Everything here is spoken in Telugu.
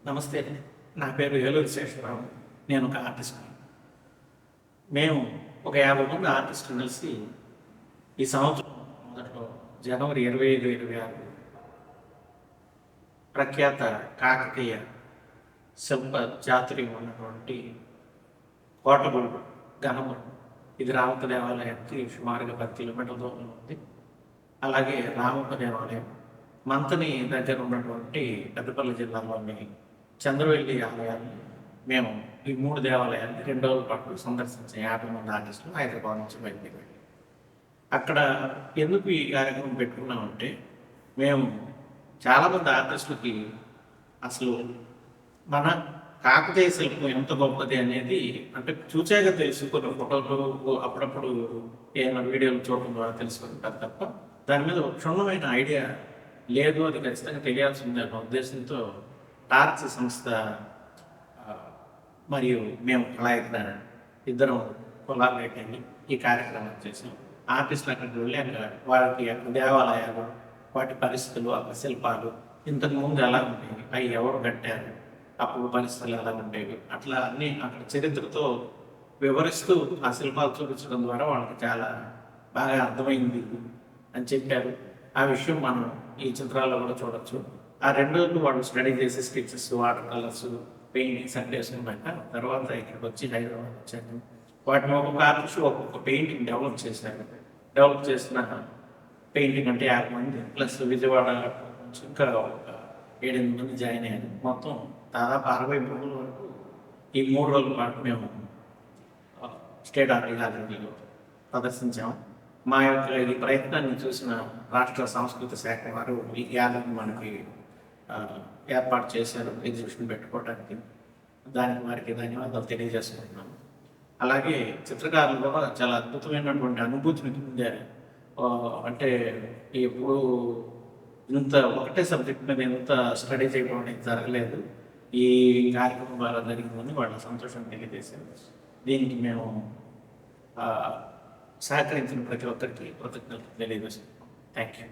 నమస్తే. నా పేరు ఏలూరు శేషరావు. నేను ఒక ఆర్టిస్ట్‌ని. మేము ఒక 50 మంది ఆర్టిస్టులు కలిసి ఈ సంవత్సరం మొదట్లో జనవరి 25, 26 ప్రఖ్యాత కాకతీయ శిల్ప చాతుర్యం ఉన్నటువంటి కోటగుళ్ళు గణపురం, ఇది రామప్ప దేవాలయానికి సుమారుగా 10 కిలోమీటర్ల దూరంలో ఉంది. అలాగే రామప్ప దేవాలయం మంతని దగ్గర ఉన్నటువంటి పెద్దపల్లి జిల్లాలోని చంద్రవెల్లి ఆలయాన్ని మేము ఈ 3 దేవాలయాన్ని 2 రోజుల పాటు సందర్శించాం. 50 మంది ఆర్టిస్టులు హైదరాబాద్ నుంచి బయలుదేరి అక్కడ ఎందుకు ఈ కార్యక్రమం పెట్టుకున్నామంటే, మేము చాలామంది ఆర్టిస్టులకి అసలు మన కాకతీయ శిల్పం ఎంత గొప్పది అనేది అంటే చూసాక తెలుసు. కొన్ని ఫోటోలు అప్పుడప్పుడు ఏమైనా వీడియోలు చూడడం ద్వారా తెలుసుకుంటారు తప్ప దాని మీద ఒక క్షుణ్ణమైన ఐడియా లేదు. అది ఖచ్చితంగా తెలియాల్సిందే అన్న ఉద్దేశంతో టార్చ్ సంస్థ మరియు మేము కళాయిత ఇద్దరం కొలాబరేట్ అయ్యి ఈ కార్యక్రమం చేసాం. ఆర్టిస్టులు అక్కడికి వెళ్ళి అక్కడ వారికి దేవాలయాలు, వాటి పరిస్థితులు, అక్కడ శిల్పాలు ఇంతకుముందు ఎలా ఉండేవి, అవి ఎవరు కట్టారు, అప్పుడు పరిస్థితులు ఎలా ఉండేవి, అట్లా అన్నీ అక్కడ చరిత్రతో వివరిస్తూ ఆ శిల్పాలు చూపించడం ద్వారా వాళ్ళకి చాలా బాగా అర్థమైంది అని చెప్పారు. ఆ విషయం మనం ఈ చిత్రాల్లో కూడా చూడొచ్చు. ఆ 2 రోజులు వాళ్ళు స్టడీ చేసి స్కెచెస్, వాటర్ కలర్స్, పెయింటింగ్స్ అంటే వేసుకున్నాక తర్వాత ఇక్కడికి వచ్చి హైదరాబాద్ వచ్చాను. వాటిని ఒక్కొక్క ఆర్టిస్ట్ ఒక్కొక్క పెయింటింగ్ డెవలప్ చేశారు. డెవలప్ చేసిన పెయింటింగ్ అంటే 50 మంది ప్లస్ విజయవాడ నుంచి ఇంకా ఒక 7-8 మంది జాయిన్ అయ్యారు. మొత్తం దాదాపు 60 బొమ్మల వరకు ఈ 3 రోజుల పాటు మేము స్టేట్ ఆర్ట్ గ్యాలరీలో ప్రదర్శించాము. మా యొక్క ఈ ప్రయత్నాన్ని చూసిన రాష్ట్ర సాంస్కృతిక శాఖ వారు ఈ గ్యాలరీ మనకి ఏర్పాటు చేశారు ఎగ్జిబిషన్ పెట్టుకోవడానికి. దానికి వారికి ధన్యవాదాలు తెలియజేసుకుంటున్నాను. అలాగే చిత్రకారులు కూడా చాలా అద్భుతమైనటువంటి అనుభూతిని పొందారు. అంటే ఎప్పుడు ఇంత ఒకటే సబ్జెక్ట్ మీద ఇంత స్టడీ చేయడం అనేది జరగలేదు. ఈ కార్యక్రమం ద్వారా జరిగిందని వాళ్ళ సంతోషం తెలియజేశారు. దీనికి మేము సహకరించిన ప్రతి ఒక్కరికి కృతజ్ఞతలు తెలియజేస్తున్నాం. Thank you.